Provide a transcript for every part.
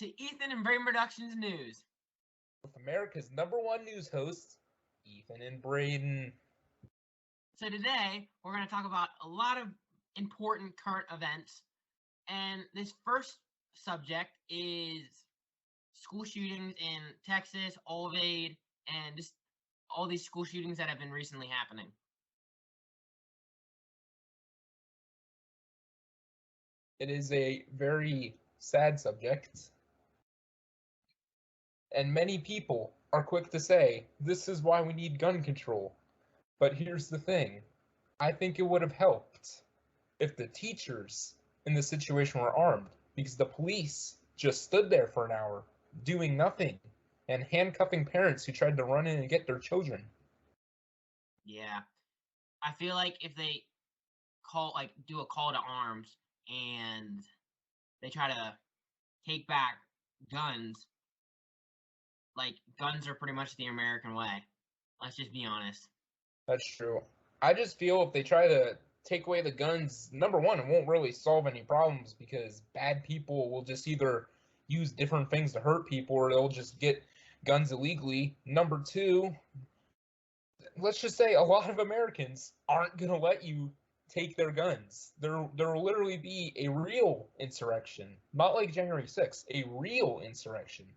to Ethan and Braden Productions News. With America's #1 news hosts, Ethan and Braden. So today, we're going to talk about a lot of important current events. And this first subject is school shootings in Texas, Uvalde, and just all these school shootings that have been recently happening. It is a very sad subject. And many people are quick to say, this is why we need gun control. But here's the thing. I think it would have helped if the teachers in this situation were armed, because the police just stood there for an hour doing nothing and handcuffing parents who tried to run in and get their children. Yeah. I feel like if they do a call to arms and they try to take back guns, like, guns are pretty much the American way. Let's just be honest. That's true. I just feel if they try to take away the guns, #1, it won't really solve any problems because bad people will just either use different things to hurt people or they'll just get guns illegally. #2, let's just say a lot of Americans aren't going to let you take their guns. There will literally be a real insurrection, not like January 6th, a real insurrection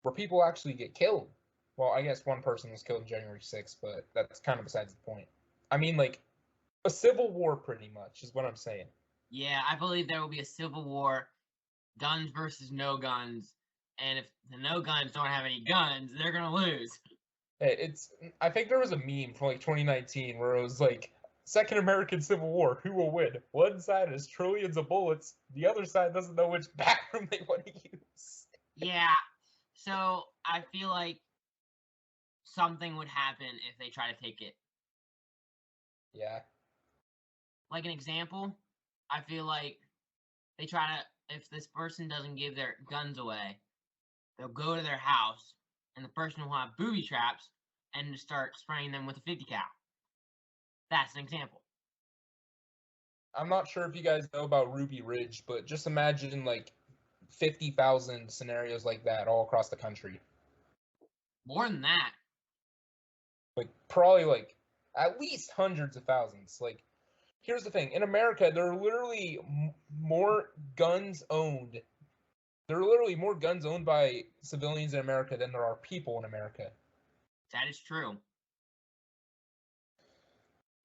where people actually get killed. Well, I guess one person was killed on January 6th, but that's kind of besides the point. I mean, like, a civil war pretty much is what I'm saying. Yeah, I believe there will be a civil war, guns versus no guns, and if the no guns don't have any guns, they're going to lose. I think there was a meme from like 2019 where it was like, Second American Civil War, who will win? One side has trillions of bullets, the other side doesn't know which bathroom they want to use. Yeah, so I feel like something would happen if they try to take it. Yeah. Like an example, I feel like they try to, if this person doesn't give their guns away, they'll go to their house and the person will have booby traps and just start spraying them with a 50 cal. That's an example. I'm not sure if you guys know about Ruby Ridge, but just imagine like 50,000 scenarios like that all across the country. More than that. Like, probably like at least hundreds of thousands. Like, here's the thing. In America, there are literally more guns owned. There are literally more guns owned by civilians in America than there are people in America. That is true.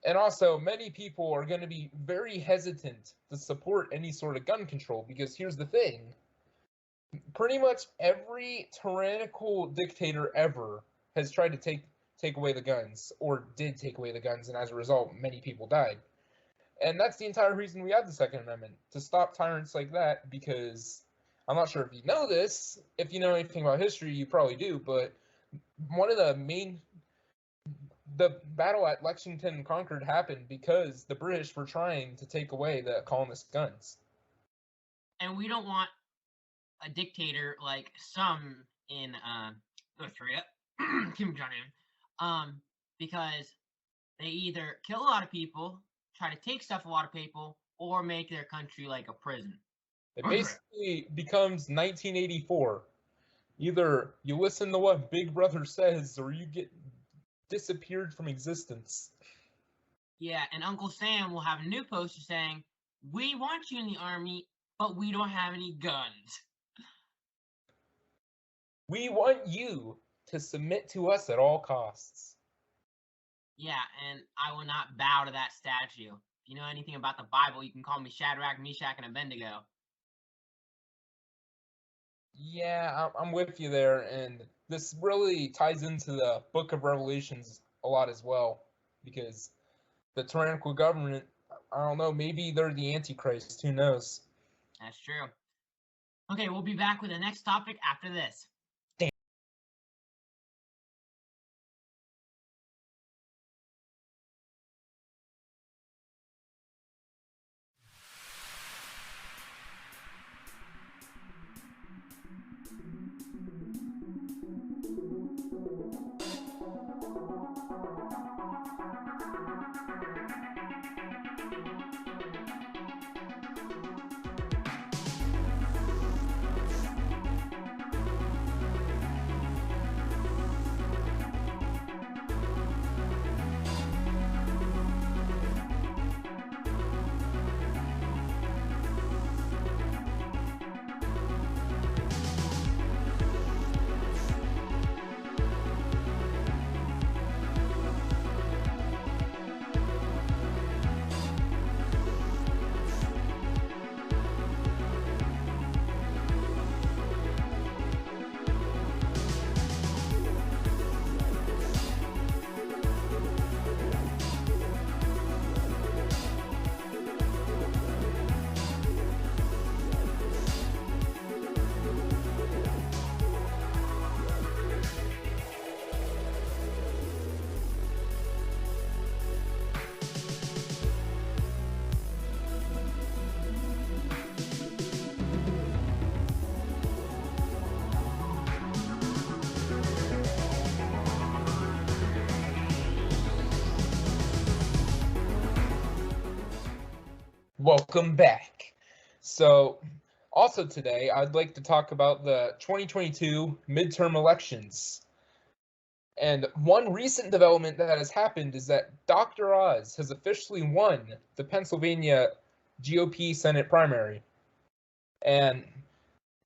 And also, many people are going to be very hesitant to support any sort of gun control because here's the thing. Pretty much every tyrannical dictator ever has tried to take away the guns, or did take away the guns, and as a result, many people died. And that's the entire reason we have the Second Amendment, to stop tyrants like that, because I'm not sure if you know this. If you know anything about history, you probably do, but one of the battle at Lexington and Concord happened because the British were trying to take away the colonists' guns. And we don't want a dictator like some in North Korea, Kim Jong-un, because they either kill a lot of people, try to take stuff a lot of people, or make their country like a prison. It basically becomes 1984. Either you listen to what Big Brother says, or you get disappeared from existence. Yeah, and Uncle Sam will have a new poster saying, "We want you in the army, but we don't have any guns. We want you to submit to us at all costs." Yeah, and I will not bow to that statue. If you know anything about the Bible, you can call me Shadrach, Meshach, and Abednego. Yeah, I'm with you there, and this really ties into the Book of Revelations a lot as well, because the tyrannical government, I don't know, maybe they're the Antichrist, who knows? That's true. Okay, we'll be back with the next topic after this. welcome back. So, also today, I'd like to talk about the 2022 midterm elections. And one recent development that has happened is that Dr. Oz has officially won the Pennsylvania GOP Senate primary. And,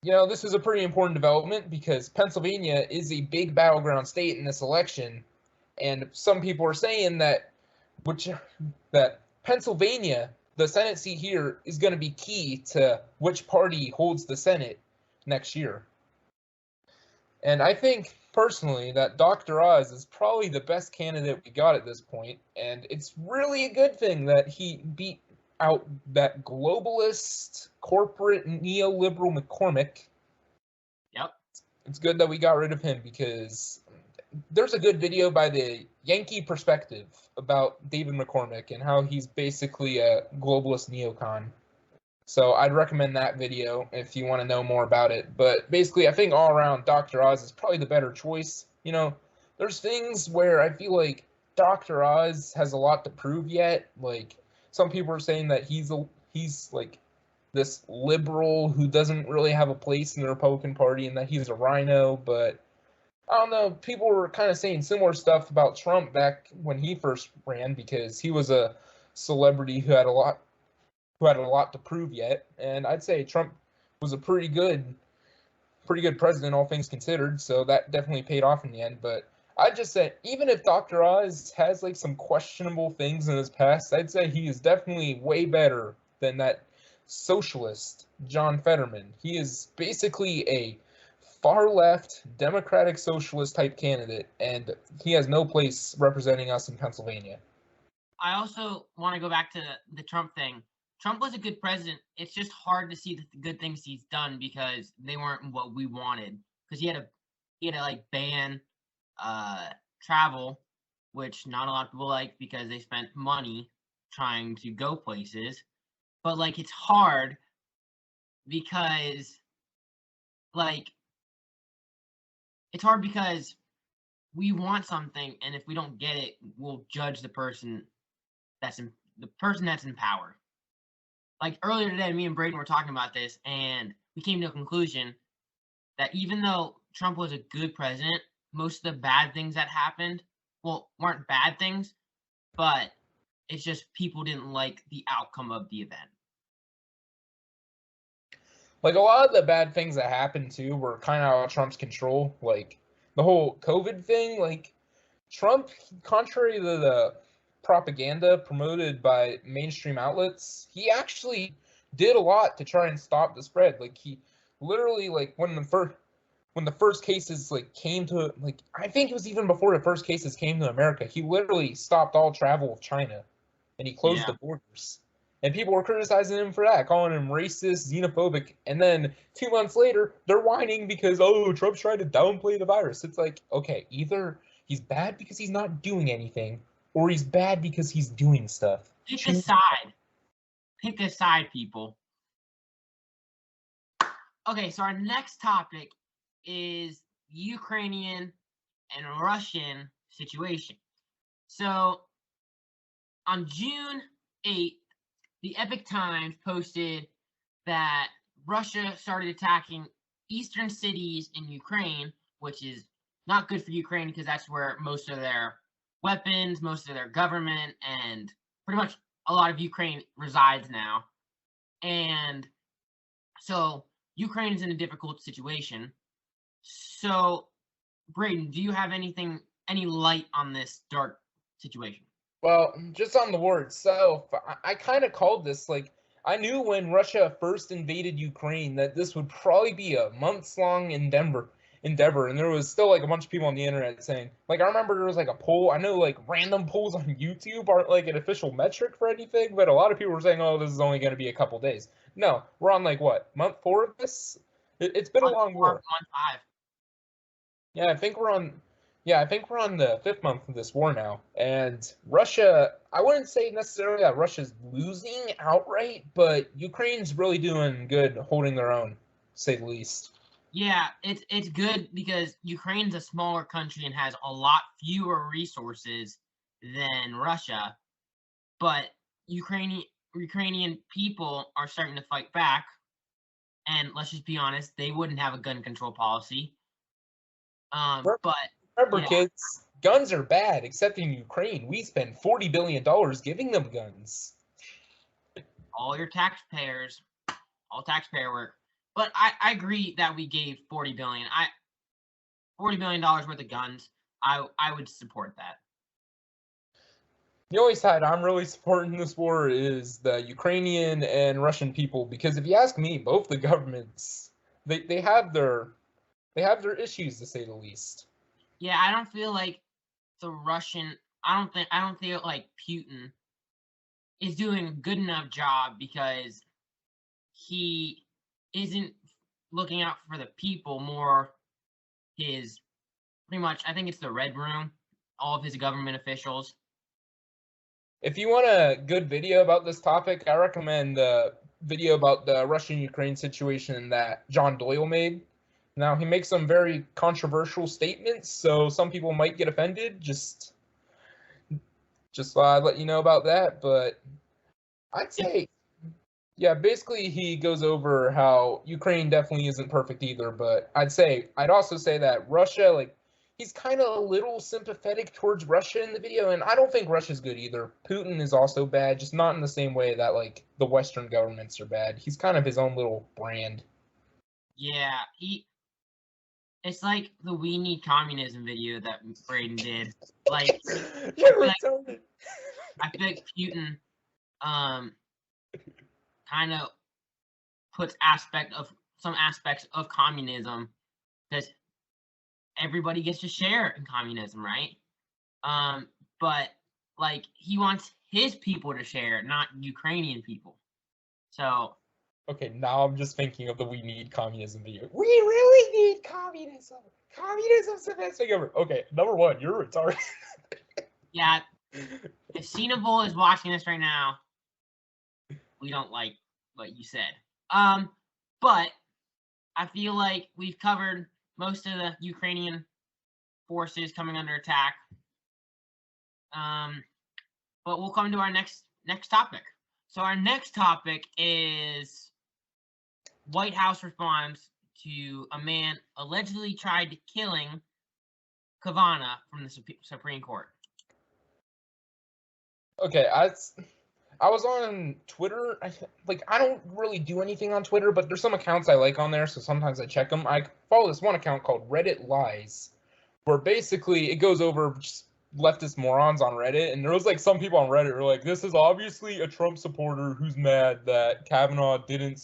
this is a pretty important development because Pennsylvania is a big battleground state in this election. And some people are saying that Pennsylvania, the Senate seat here, is going to be key to which party holds the Senate next year. And I think, personally, that Dr. Oz is probably the best candidate we got at this point, and it's really a good thing that he beat out that globalist, corporate, neoliberal McCormick. Yep. It's good that we got rid of him because there's a good video by the Yankee Perspective about David McCormick and how he's basically a globalist neocon. So I'd recommend that video if you want to know more about it. But basically, I think all around, Dr. Oz is probably the better choice. There's things where I feel like Dr. Oz has a lot to prove yet. Like, some people are saying that he's like this liberal who doesn't really have a place in the Republican Party and that he's a rhino, but I don't know, people were kind of saying similar stuff about Trump back when he first ran because he was a celebrity who had a lot to prove yet. And I'd say Trump was a pretty good president, all things considered, so that definitely paid off in the end. But I'd just say, even if Dr. Oz has like some questionable things in his past, I'd say he is definitely way better than that socialist John Fetterman. He is basically a far left democratic socialist type candidate, and he has no place representing us in Pennsylvania. I also want to go back to the Trump thing. Trump was a good president. It's just hard to see the good things he's done because they weren't what we wanted. Because he had to like ban travel, which not a lot of people like because they spent money trying to go places. But like, it's hard because we want something, and if we don't get it, we'll judge the person that's in power. Like, earlier today, me and Braden were talking about this, and we came to a conclusion that even though Trump was a good president, most of the bad things that happened, weren't bad things, but it's just people didn't like the outcome of the event. Like, a lot of the bad things that happened, too, were kind of out of Trump's control. Like, the whole COVID thing, like, Trump, contrary to the propaganda promoted by mainstream outlets, he actually did a lot to try and stop the spread. Like, he literally, like, when the first cases came to, I think it was even before the first cases came to America, he literally stopped all travel with China, and he closed the borders. And people were criticizing him for that, calling him racist, xenophobic, and then 2 months later, they're whining because, Trump's trying to downplay the virus. It's like, okay, either he's bad because he's not doing anything, or he's bad because he's doing stuff. Pick a side. Pick a side, people. Okay, so our next topic is Ukrainian and Russian situation. So, on June 8th, the Epoch Times posted that Russia started attacking eastern cities in Ukraine, which is not good for Ukraine because that's where most of their weapons, most of their government, and pretty much a lot of Ukraine resides now. And so Ukraine is in a difficult situation. So, Braden, do you have any light on this dark situation? Well, just on the war itself, I kind of called this, I knew when Russia first invaded Ukraine that this would probably be a months-long endeavor, and there was still, a bunch of people on the internet saying, I remember there was, a poll, I know, random polls on YouTube aren't, an official metric for anything, but a lot of people were saying, this is only going to be a couple days. No, we're on, month 4 of this? It's been a long war. Month 5. Yeah, I think we're on the 5th month of this war now. And Russia, I wouldn't say necessarily that Russia's losing outright, but Ukraine's really doing good holding their own, to say the least. Yeah, it's good because Ukraine's a smaller country and has a lot fewer resources than Russia. But Ukrainian people are starting to fight back, and let's just be honest, they wouldn't have a gun control policy. But Remember, yeah, kids, guns are bad, except in Ukraine. We spend $40 billion giving them guns. all your taxpayers, all taxpayer work. But I agree that we gave $40 billion worth of guns. I would support that. The only side I'm really supporting this war is the Ukrainian and Russian people, because if you ask me, both the governments they have their issues, to say the least. Yeah, I don't feel like the Russian. I don't feel like Putin is doing a good enough job, because he isn't looking out for the people, more his pretty much. I think it's the Red Room, all of his government officials. If you want a good video about this topic, I recommend the video about the Russian-Ukraine situation that John Doyle made. Now, he makes some very controversial statements, so some people might get offended. Just let you know about that. But I'd say, yeah, basically he goes over how Ukraine definitely isn't perfect either. But I'd also say that Russia, like, he's kind of a little sympathetic towards Russia in the video, and I don't think Russia's good either. Putin is also bad, just not in the same way that, like, the Western governments are bad. He's kind of his own little brand. Yeah, it's like the "We Need Communism" video that Braden did. Like, I feel like Putin kind of puts some aspects of communism, because everybody gets to share in communism, right? But like, he wants his people to share, not Ukrainian people. So Okay, now I'm just thinking of the "We Need Communism" video. We really need communism. Communism's the best thing ever. Okay, number one, you're retarded. yeah, if Cinevol is watching this right now, we don't like what you said. But I feel like we've covered most of the Ukrainian forces coming under attack. But we'll come to our next topic. So our next topic is White House responds to a man allegedly tried killing Kavanaugh from the Supreme Court. Okay, I was on Twitter. I don't really do anything on Twitter, but there's some accounts I like on there, so sometimes I check them. I follow this one account called Reddit Lies, where basically it goes over just leftist morons on Reddit, and there was like some people on Reddit who were like, this is obviously a Trump supporter who's mad that Kavanaugh didn't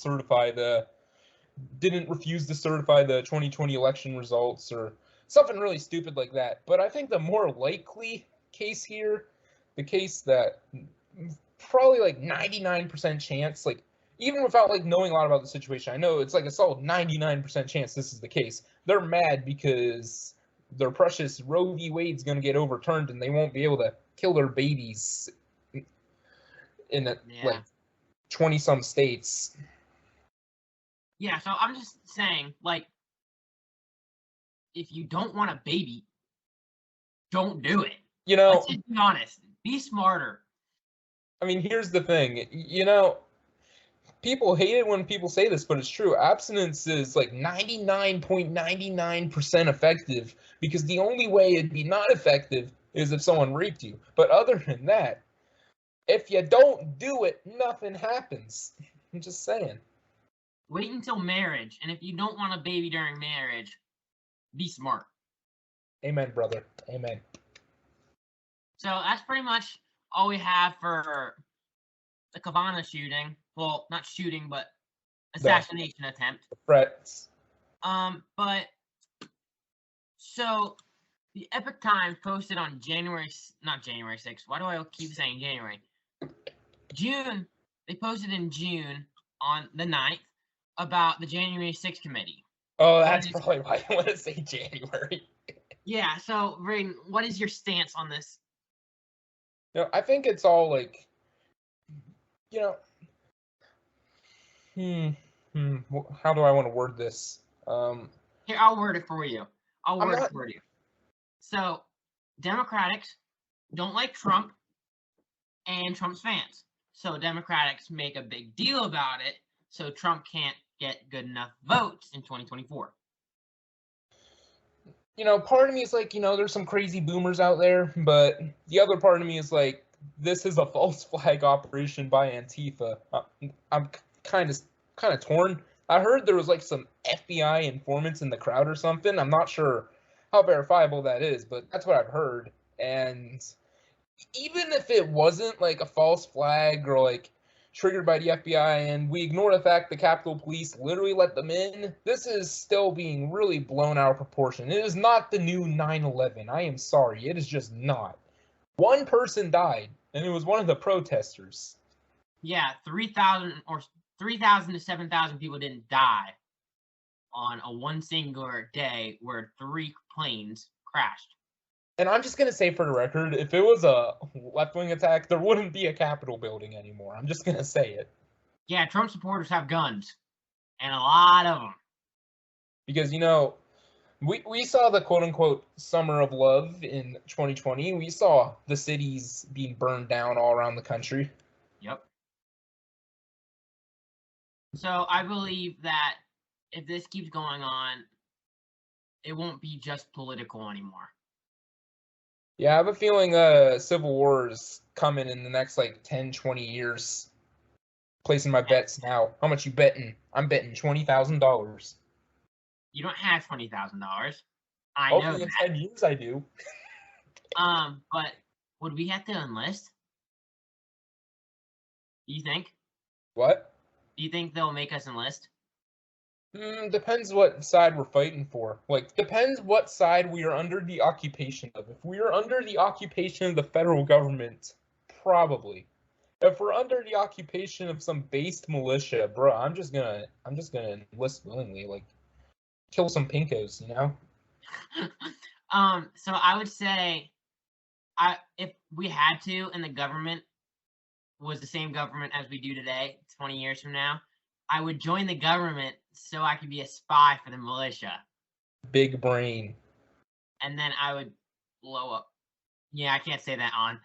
refuse to certify the 2020 election results, or something really stupid like that. But I think the more likely case here, the case that probably like 99% chance, like even without like knowing a lot about the situation, I know it's like a solid 99% chance this is the case. They're mad because their precious Roe v. Wade's going to get overturned, and they won't be able to kill their babies in like 20-some states. Yeah, so I'm just saying, like, if you don't want a baby, don't do it. You know, let's just be honest. Be smarter. I mean, here's the thing. People hate it when people say this, but it's true. Abstinence is like 99.99% effective, because the only way it'd be not effective is if someone raped you. But other than that, if you don't do it, nothing happens. I'm just saying. Wait until marriage, and if you don't want a baby during marriage, be smart. Amen, brother. Amen. So that's pretty much all we have for the Kavanaugh shooting. Well, not shooting, but assassination attempt. Threats. But so the Epoch Times posted on not January 6th. Why do I keep saying January? June. They posted in June on the 9th about the January 6th committee. Oh, that's probably why I want to say January. Yeah. So, Braden, what is your stance on this? I think it's all like, how do I want to word this? Here, I'll word it for you. So, Democrats don't like Trump and Trump's fans. so Democrats make a big deal about it, so Trump can't get good enough votes in 2024. Part of me is like, there's some crazy boomers out there, but the other part of me is like, this is a false flag operation by Antifa. I'm kind of torn. I heard there was like some FBI informants in the crowd or something. I'm not sure how verifiable that is, but that's what I've heard. And even if it wasn't like a false flag or like triggered by the FBI, and we ignore the fact the Capitol Police literally let them in, this is still being really blown out of proportion. It is not the new 9/11. I am sorry. It is just not. One person died, and it was one of the protesters. Yeah, 3,000 to 7,000 people didn't die on a one singular day where 3 planes crashed. And I'm just going to say for the record, if it was a left-wing attack, there wouldn't be a Capitol building anymore. I'm just going to say it. Yeah, Trump supporters have guns. And a lot of them. Because, we saw the quote-unquote summer of love in 2020. We saw the cities being burned down all around the country. Yep. So I believe that if this keeps going on, it won't be just political anymore. Yeah, I have a feeling Civil War is coming in the next 10, 20 years. Placing my bets now. How much you betting? I'm betting $20,000. You don't have $20,000. I Hopefully know in that. 10 years I do. But would we have to enlist? Do you think? What? Do you think they'll make us enlist? Depends what side we're fighting for. Depends what side we are under the occupation of. If we are under the occupation of the federal government, probably. If we're under the occupation of some based militia, bro, I'm just gonna enlist willingly, kill some pinkos, So I would say, if we had to, and the government was the same government as we do today, 20 years from now, I would join the government so I could be a spy for the militia. Big brain. And then I would blow up. Yeah, I can't say that on.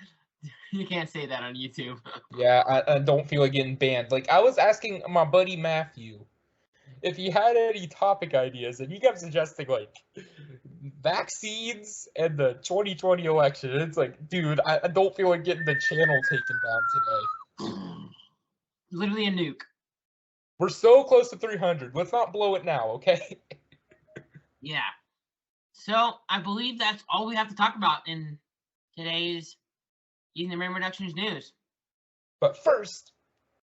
You can't say that on YouTube. Yeah, I don't feel like getting banned. I was asking my buddy Matthew if he had any topic ideas, and he kept suggesting vaccines and the 2020 election. And it's like, dude, I don't feel like getting the channel taken down today. Literally a nuke. We're so close to 300. Let's not blow it now, okay? Yeah. So I believe that's all we have to talk about in today's Ethan and Braden Productions news. But first,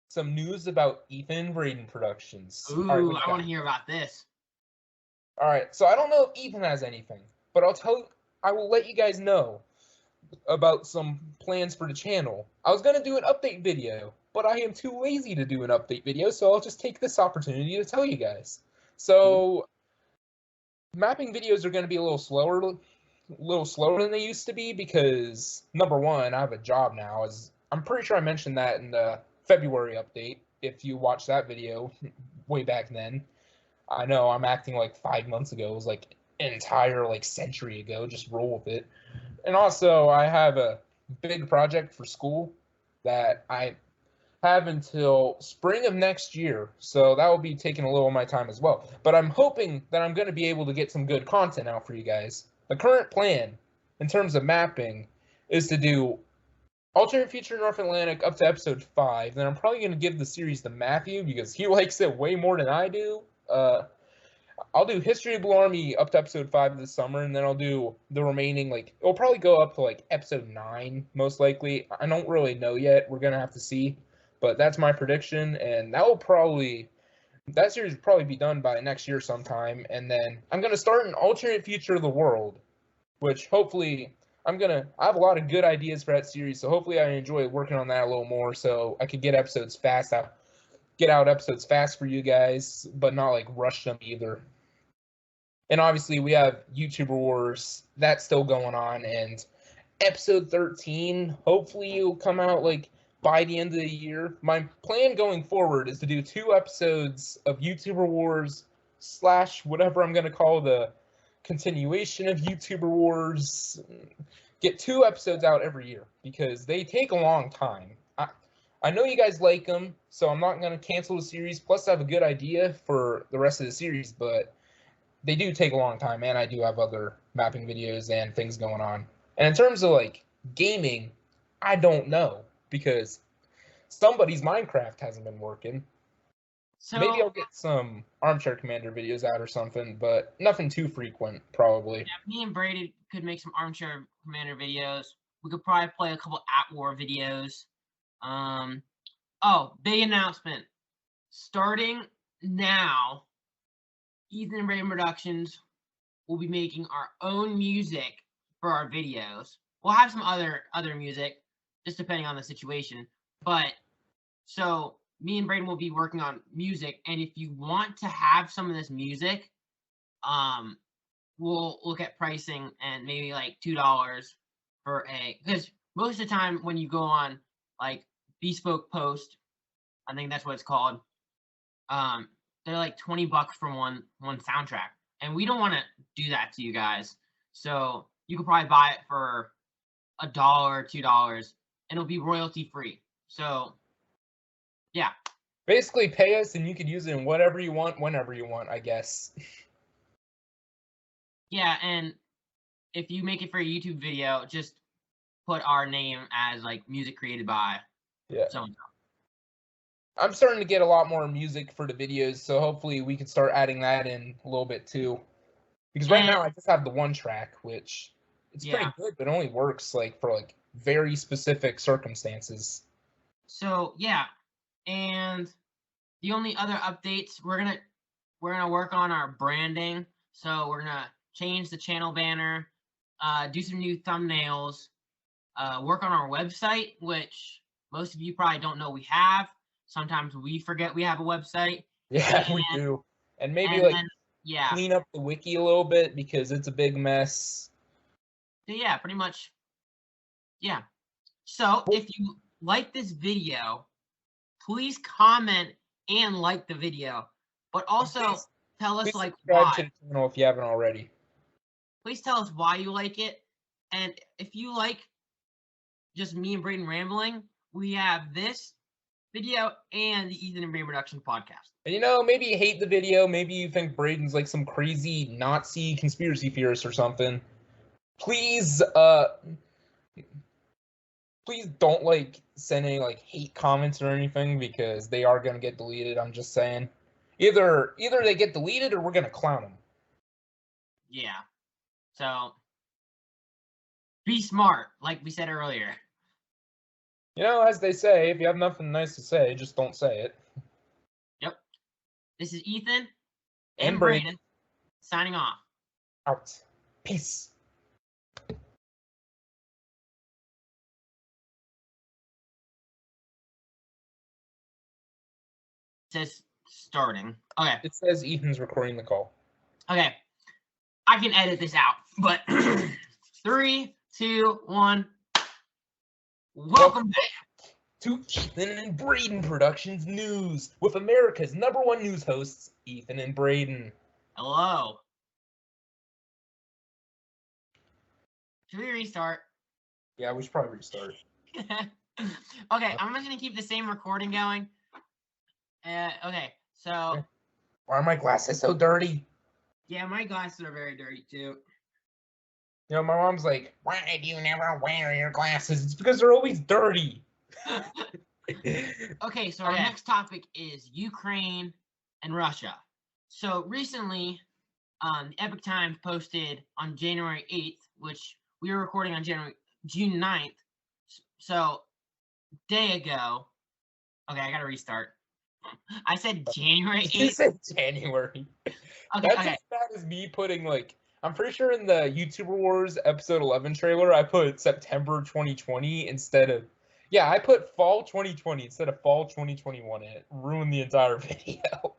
some news about Ethan and Braden Productions. Ooh, I want to hear about this. All right, so I don't know if Ethan has anything, but I will let you guys know about some plans for the channel. I was going to do an update video, but I am too lazy to do an update video, so I'll just take this opportunity to tell you guys. So, mapping videos are going to be a little slower than they used to be because, number one, I have a job now. I'm pretty sure I mentioned that in the February update, if you watched that video way back then. I know I'm acting 5 months ago. It was an entire century ago. Just roll with it. And also, I have a big project for school that I have until spring of next year, so that will be taking a little of my time as well. But I'm hoping that I'm going to be able to get some good content out for you guys. The current plan, in terms of mapping, is to do Alternate Future North Atlantic up to episode 5. Then I'm probably going to give the series to Matthew because he likes it way more than I do. I'll do History of Blue Army up to episode 5 this summer, and then I'll do the remaining, it'll probably go up to, episode 9, most likely. I don't really know yet. We're going to have to see. But that's my prediction, and that series will probably be done by next year sometime. And then I'm going to start an alternate future of the world, which hopefully I have a lot of good ideas for that series, so hopefully I enjoy working on that a little more so I could get out episodes fast for you guys, but not rush them either. And obviously we have YouTuber Wars, that's still going on, and episode 13 hopefully will come out by the end of the year. My plan going forward is to do 2 episodes of YouTuber Wars / whatever I'm going to call the continuation of YouTuber Wars. Get 2 episodes out every year because they take a long time. I know you guys like them, so I'm not going to cancel the series. Plus, I have a good idea for the rest of the series, but they do take a long time, and I do have other mapping videos and things going on. And in terms of, like, gaming, I don't know, because somebody's Minecraft hasn't been working. So maybe I'll get some Armchair Commander videos out or something, but nothing too frequent, probably. Yeah, me and Braden could make some Armchair Commander videos. We could probably play a couple At War videos. Oh, big announcement. Starting now, Ethan and Braden Productions will be making our own music for our videos. We'll have some other music, just depending on the situation. But so me and Braden will be working on music, and if you want to have some of this music, we'll look at pricing and maybe like $2 for because most of the time when you go on like Bespoke Post, I think that's what it's called, they're like $20 for one soundtrack, and we don't want to do that to you guys. So you could probably buy it for $1 or $2, and it'll be royalty free. So yeah, basically pay us and you could use it in whatever you want, whenever you want, I guess. Yeah, and if you make it for a YouTube video, just put our name as like music created by so-and-so. I'm starting to get a lot more music for the videos, so hopefully we can start adding that in a little bit too. Because right now I just have the one track, which it's pretty good, but it only works like for like very specific circumstances. So yeah, and the only other updates, we're gonna work on our branding. So we're gonna change the channel banner, do some new thumbnails, work on our website, which most of you probably don't know we have. Sometimes we forget we have a website. Yeah, we do. And maybe clean up the wiki a little bit because it's a big mess. So yeah, pretty much. Yeah. So if you like this video, please comment and like the video, but also tell us like why. Subscribe to the channel if you haven't already. Please tell us why you like it, and if you like just me and Braden rambling, we have this video and the Ethan and Braden Production podcast. And maybe you hate the video, maybe you think Braden's like some crazy Nazi conspiracy theorist or something. Please don't send any hate comments or anything because they are gonna get deleted. I'm just saying, either they get deleted or we're gonna clown them. Yeah. So be smart, like we said earlier. As they say, if you have nothing nice to say, just don't say it. Yep. This is Ethan and Braden signing off. Out. Peace. It says starting. Okay. It says Ethan's recording the call. Okay. I can edit this out, but 3, 2, 1. Welcome back to Ethan and Braden Productions News with America's #1 news hosts, Ethan and Braden. Hello. Should we restart? Yeah, we should probably restart. Okay, I'm just going to keep the same recording going. Okay, so... Why are my glasses so dirty? Yeah, my glasses are very dirty, too. My mom's like, why do you never wear your glasses? It's because they're always dirty. Okay, so our next topic is Ukraine and Russia. So recently, the Epic Times posted on January 8th, which we were recording on June 9th. So, day ago. Okay, I gotta restart. I said January 8th. You said January. Okay, That's as bad as me putting I'm pretty sure in the YouTuber Wars episode 11 trailer, I put September 2020 instead of... Yeah, I put fall 2020 instead of fall 2021 in it. Ruined the entire video.